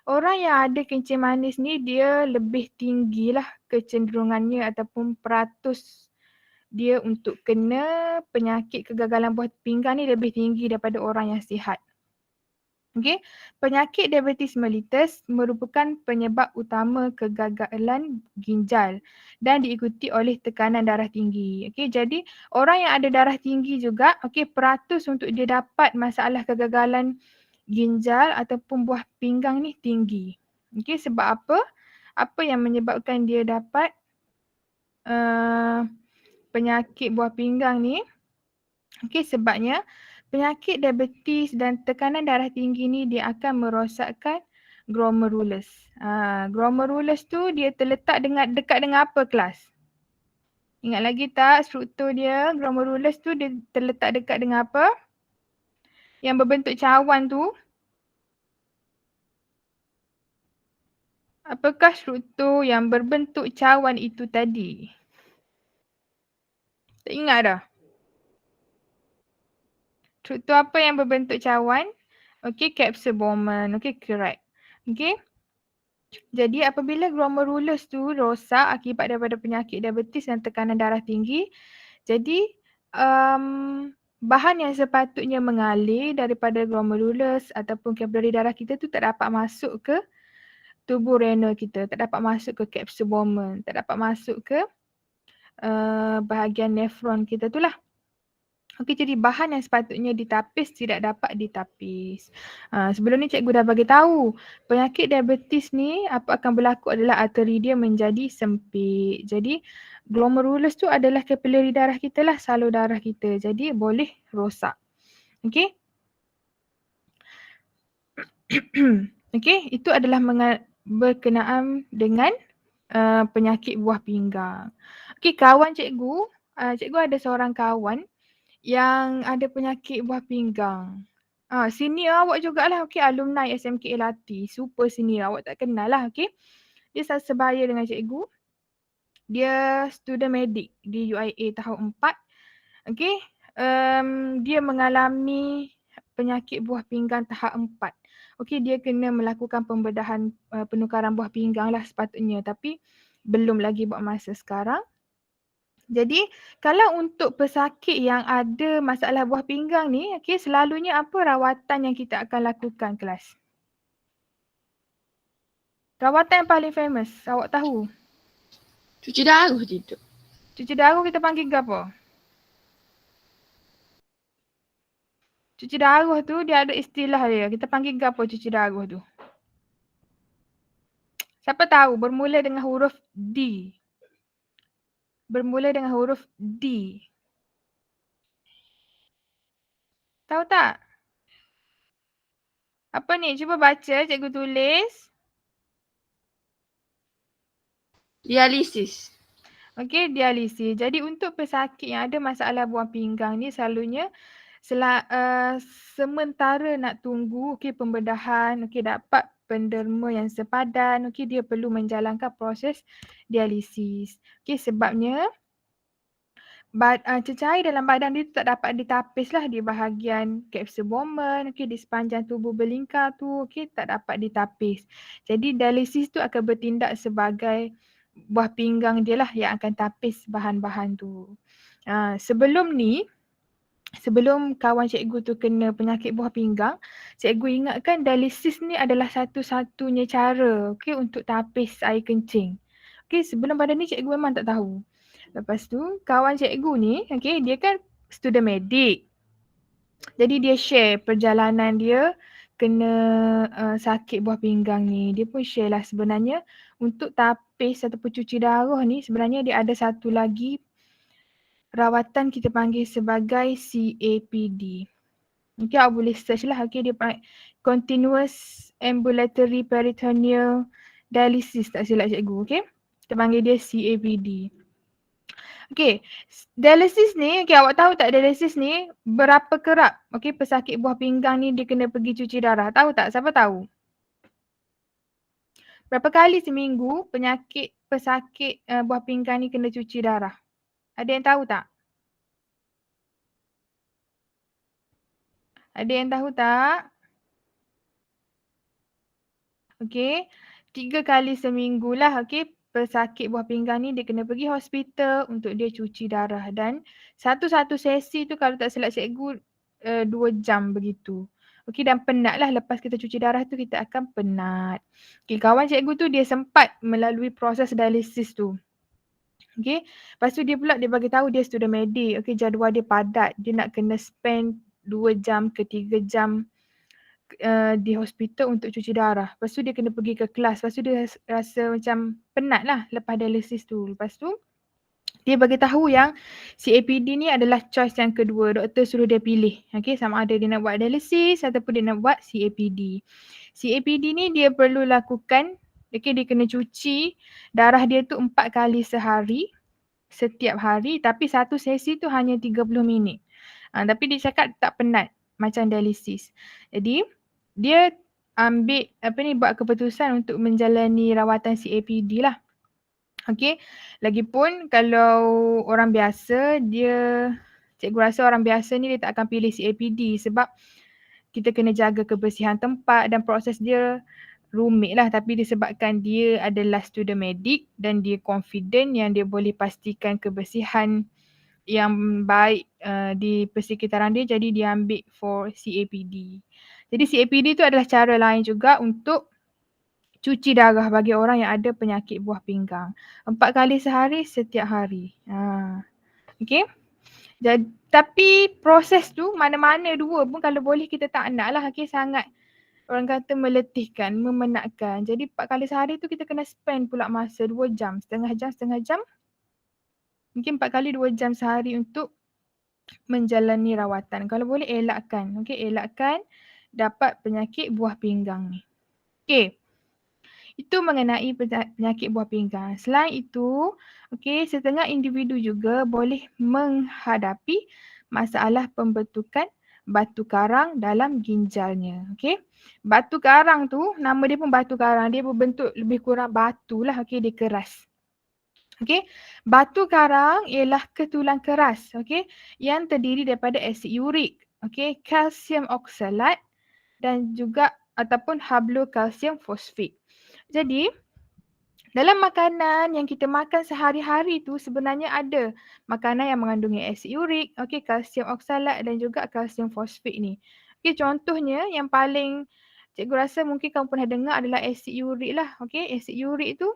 orang yang ada kencing manis ni dia lebih tinggilah kecenderungannya ataupun peratus dia untuk kena penyakit kegagalan buah pinggang ni lebih tinggi daripada orang yang sihat. Penyakit diabetes mellitus merupakan penyebab utama kegagalan ginjal dan diikuti oleh tekanan darah tinggi. Jadi orang yang ada darah tinggi juga, peratus untuk dia dapat masalah kegagalan ginjal ataupun buah pinggang ni tinggi. Sebab apa? Apa yang menyebabkan dia dapat penyakit buah pinggang ni? Sebabnya penyakit diabetes dan tekanan darah tinggi ni dia akan merosakkan glomerulus. Glomerulus tu dia terletak dekat dengan apa kelas? Ingat lagi tak struktur dia? Glomerulus tu dia terletak dekat dengan apa? Yang berbentuk cawan tu. Apakah struktur yang berbentuk cawan itu tadi? Tak ingat dah? Struktur apa yang berbentuk cawan? Capsule Bowman. Correct. Jadi apabila glomerulus tu rosak akibat daripada penyakit diabetes dan tekanan darah tinggi, jadi bahan yang sepatutnya mengalir daripada glomerulus ataupun kapilari darah kita tu tak dapat masuk ke tubuh renal kita, tak dapat masuk ke capsule Bowman, tak dapat masuk ke bahagian nefron kita tu lah. Okey, jadi bahan yang sepatutnya ditapis tidak dapat ditapis. Sebelum ni cikgu dah bagi tahu, penyakit diabetes ni apa akan berlaku adalah arteri dia menjadi sempit. Jadi glomerulus tu adalah kapilari darah kita lah, salur darah kita. Jadi boleh rosak. Okey. Okey, itu adalah berkenaan dengan penyakit buah pinggang. Okey, kawan cikgu, cikgu ada seorang kawan yang ada penyakit buah pinggang. Senior awak jugalah, okey, alumni SMK Elati, super senior, awak tak kenal lah, okey. Dia sebaya dengan cikgu. Dia student medik di UIA tahun 4. Okey, dia mengalami penyakit buah pinggang tahap 4. Okey, dia kena melakukan pembedahan penukaran buah pinggang lah sepatutnya, tapi belum lagi buat masa sekarang. Jadi kalau untuk pesakit yang ada masalah buah pinggang ni, okey, selalunya apa rawatan yang kita akan lakukan kelas? Rawatan yang paling famous, awak tahu? Cuci darah tidak? Cuci darah kita panggil ke apa? Cuci darah tu dia ada istilah dia. Kita panggil ke apa cuci darah tu? Siapa tahu bermula dengan huruf D? Bermula dengan huruf D. Tahu tak? Apa ni? Cuba baca, cikgu tulis. Dialisis. Okey, dialisis. Jadi untuk pesakit yang ada masalah buah pinggang ni selalunya sementara nak tunggu pembedahan, dapat penderma yang sepadan, dia perlu menjalankan proses dialisis. Sebabnya cecair dalam badan dia tu tak dapat ditapis lah di bahagian capsule Bowman, di sepanjang tubuh belingkar tu, tak dapat ditapis. Jadi dialisis tu akan bertindak sebagai buah pinggang dia lah yang akan tapis bahan-bahan tu. Sebelum kawan cikgu tu kena penyakit buah pinggang, cikgu ingatkan dialisis ni adalah satu-satunya cara untuk tapis air kencing. Sebelum pada ni cikgu memang tak tahu. Lepas tu kawan cikgu ni, dia kan student medik. Jadi dia share perjalanan dia kena sakit buah pinggang ni. Dia pun share lah sebenarnya untuk tapis ataupun cuci darah ni sebenarnya dia ada satu lagi rawatan kita panggil sebagai CAPD. Mungkin awak boleh search lah. Dia Continuous Ambulatory Peritoneal Dialysis, tak silap cikgu. Kita panggil dia CAPD. Dialisis ni, awak tahu tak dialisis ni berapa kerap pesakit buah pinggang ni dia kena pergi cuci darah? Tahu tak? Siapa tahu? Berapa kali seminggu pesakit buah pinggang ni kena cuci darah? Ada yang tahu tak? Ada yang tahu tak? 3 kali seminggu lah pesakit buah pinggang ni dia kena pergi hospital untuk dia cuci darah, dan satu-satu sesi tu kalau tak silap cikgu 2 jam begitu. Dan penat lah lepas kita cuci darah tu kita akan penat. Kawan cikgu tu dia sempat melalui proses dialisis tu. Lepas tu dia pula dia bagi tahu dia student medik. Jadual dia padat. Dia nak kena spend 2 jam ke 3 jam di hospital untuk cuci darah. Lepas tu dia kena pergi ke kelas. Lepas tu dia rasa macam penat lah lepas dialisis tu. Lepas tu dia bagi tahu yang CAPD ni adalah choice yang kedua. Doktor suruh dia pilih. Sama ada dia nak buat dialisis ataupun dia nak buat CAPD. CAPD ni dia perlu lakukan, dia kena cuci darah dia tu 4 kali sehari. Setiap hari. Tapi satu sesi tu hanya 30 minit. Tapi dia cakap tak penat macam dialisis. Jadi dia ambil buat keputusan untuk menjalani rawatan CAPD lah. Lagipun kalau orang biasa cikgu rasa orang biasa ni dia tak akan pilih CAPD sebab kita kena jaga kebersihan tempat dan proses dia rumit lah, tapi disebabkan dia adalah student medik dan dia confident yang dia boleh pastikan kebersihan yang baik di persekitaran dia, jadi dia ambil for CAPD. Jadi CAPD tu adalah cara lain juga untuk cuci darah bagi orang yang ada penyakit buah pinggang. 4 kali sehari setiap hari. Okay. Jadi, tapi proses tu mana-mana dua pun kalau boleh kita tak nak lah. Okay, sangat orang kata meletihkan, memenatkan. Jadi 4 kali sehari tu kita kena spend pula masa 2 jam, setengah jam. Mungkin 4 kali 2 jam sehari untuk menjalani rawatan. Kalau boleh elakkan. Okay, elakkan dapat penyakit buah pinggang ni. Okay. Itu mengenai penyakit buah pinggang. Selain itu, okay, setengah individu juga boleh menghadapi masalah pembentukan batu karang dalam ginjalnya. Okay. Batu karang tu, nama dia pun batu karang. Dia berbentuk lebih kurang batu lah. Okay, dia keras. Okay. Batu karang ialah ketulang keras. Okay, yang terdiri daripada asid urik. Okay, kalsium oksalat dan juga ataupun hablokalsium fosfat. Jadi, dalam makanan yang kita makan sehari-hari tu sebenarnya ada makanan yang mengandungi asid urik, okay, kalsium oksalat dan juga kalsium fosfat ni. Okay, contohnya yang paling cikgu rasa mungkin kamu pernah dengar adalah asid urik lah. Okay, asid urik tu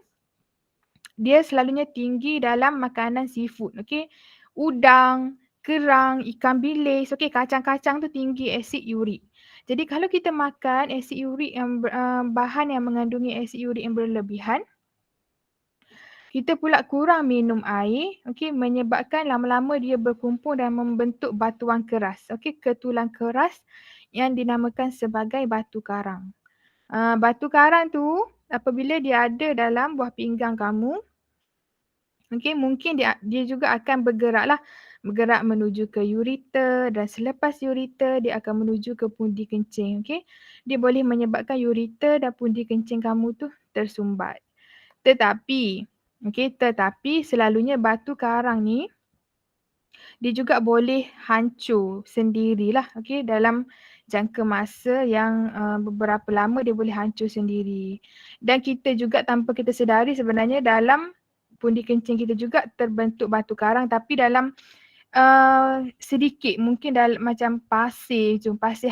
dia selalunya tinggi dalam makanan seafood. Okay, udang, kerang, ikan bilis, okay, kacang-kacang tu tinggi asid urik. Jadi kalau kita makan asid urik yang bahan yang mengandungi asid urik yang berlebihan, kita pula kurang minum air, okay, menyebabkan lama-lama dia berkumpul dan membentuk batuan keras, okay, ketulang keras yang dinamakan sebagai batu karang. Batu karang tu apabila dia ada dalam buah pinggang kamu, okay, mungkin dia juga akan bergerak menuju ke ureter dan selepas ureter dia akan menuju ke pundi kencing. Okay. Dia boleh menyebabkan ureter dan pundi kencing kamu tu tersumbat. Tetapi selalunya batu karang ni dia juga boleh hancur sendirilah, okay, dalam jangka masa yang beberapa lama dia boleh hancur sendiri. Dan kita juga tanpa kita sedari sebenarnya dalam pundi kencing kita juga terbentuk batu karang tapi dalam sedikit, mungkin dalam macam pasir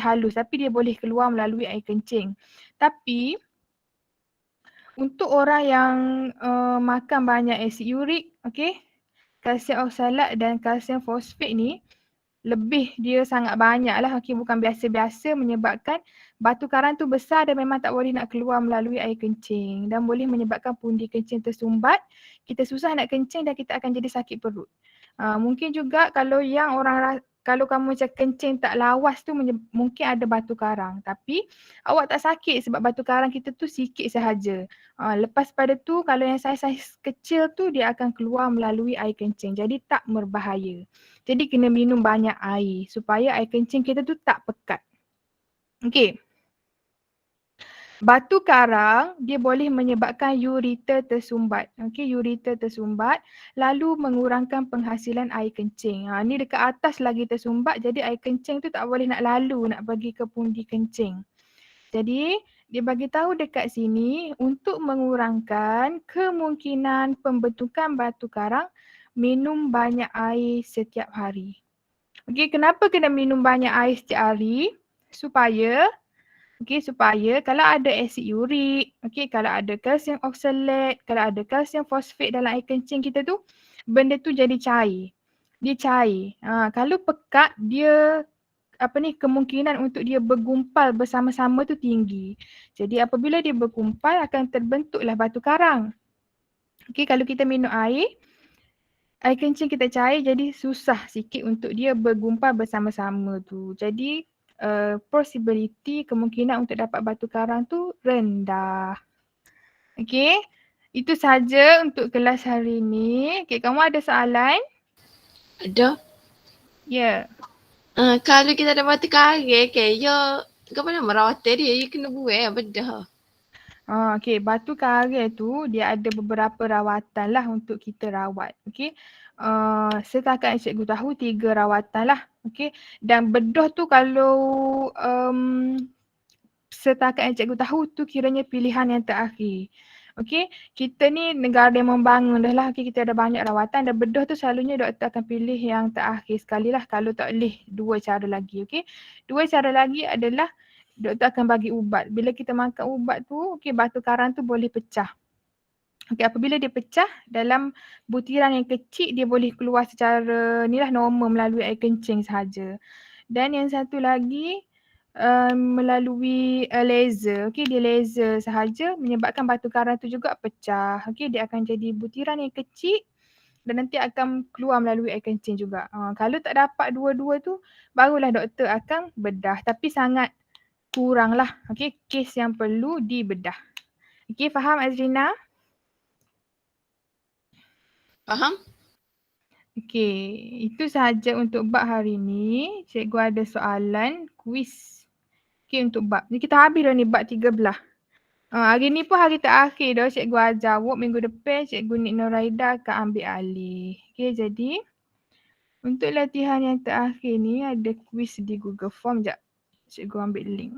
halus tapi dia boleh keluar melalui air kencing. Tapi untuk orang yang makan banyak asid urik, okay, kalsium oksalat dan kalsium fosfat ni lebih dia sangat banyak lah, okay, bukan biasa-biasa menyebabkan batu karang tu besar dan memang tak boleh nak keluar melalui air kencing dan boleh menyebabkan pundi kencing tersumbat, kita susah nak kencing dan kita akan jadi sakit perut. Mungkin juga kalau kamu macam kencing tak lawas tu mungkin ada batu karang tapi awak tak sakit sebab batu karang kita tu sikit sahaja. Lepas pada tu kalau yang saiz-saiz kecil tu dia akan keluar melalui air kencing jadi tak berbahaya. Jadi kena minum banyak air supaya air kencing kita tu tak pekat. Okey. Batu karang dia boleh menyebabkan ureter tersumbat. Okey, ureter tersumbat lalu mengurangkan penghasilan air kencing. Ni dekat atas lagi tersumbat jadi air kencing tu tak boleh nak lalu nak pergi ke pundi kencing. Jadi dia bagi tahu dekat sini untuk mengurangkan kemungkinan pembentukan batu karang, minum banyak air setiap hari. Okey, kenapa kena minum banyak air setiap hari? Supaya kalau ada asid urik, kalau ada kalsium oksalat, kalau ada kalsium fosfat dalam air kencing kita tu, benda tu jadi cair. Dia cair. Kalau pekat, dia kemungkinan untuk dia bergumpal bersama-sama tu tinggi. Jadi apabila dia bergumpal akan terbentuklah batu karang. Okey, kalau kita minum air kencing kita cair jadi susah sikit untuk dia bergumpal bersama-sama tu. Jadi possibility kemungkinan untuk dapat batu karang tu rendah. Okey, itu sahaja untuk kelas hari ni. Okey, kamu ada soalan? Ada. Ya. Kalau kita ada batu karang, okay, kau pernah merawat dia, you kena buat bedah. Okey, batu karang tu dia ada beberapa rawatan lah untuk kita rawat. Okey. Setakat yang cikgu tahu 3 rawatan lah. Okey. Dan bedah tu kalau setakat yang cikgu tahu tu kiranya pilihan yang terakhir. Okey, kita ni negara yang membangun dah lah. Okey, kita ada banyak rawatan. Dan bedah tu selalunya doktor akan pilih yang terakhir sekali lah. Kalau tak boleh, 2 cara lagi. Okey, 2 cara lagi adalah doktor akan bagi ubat. Bila kita makan ubat tu, okey, batu karang tu boleh pecah. Okey, apabila dia pecah dalam butiran yang kecil, dia boleh keluar secara ni lah normal melalui air kencing sahaja. Dan yang satu lagi melalui laser. Okey, dia laser sahaja menyebabkan batu karang tu juga pecah. Okey, dia akan jadi butiran yang kecil dan nanti akan keluar melalui air kencing juga. Kalau tak dapat dua-dua tu, barulah doktor akan bedah. Tapi sangat kurang lah. Okey, kes yang perlu dibedah. Okey, faham Azrina? Faham? Okey, itu sahaja untuk bab hari ni. Cikgu ada soalan kuis. Okey, untuk bab ni kita habis dah ni bab 13. Hari ni pun hari terakhir dah cikgu ajar. Minggu depan cikgu Nik Nuraida akan ambil alih. Okey, jadi untuk latihan yang terakhir ni ada kuis di Google Form. Sekejap, cikgu ambil link.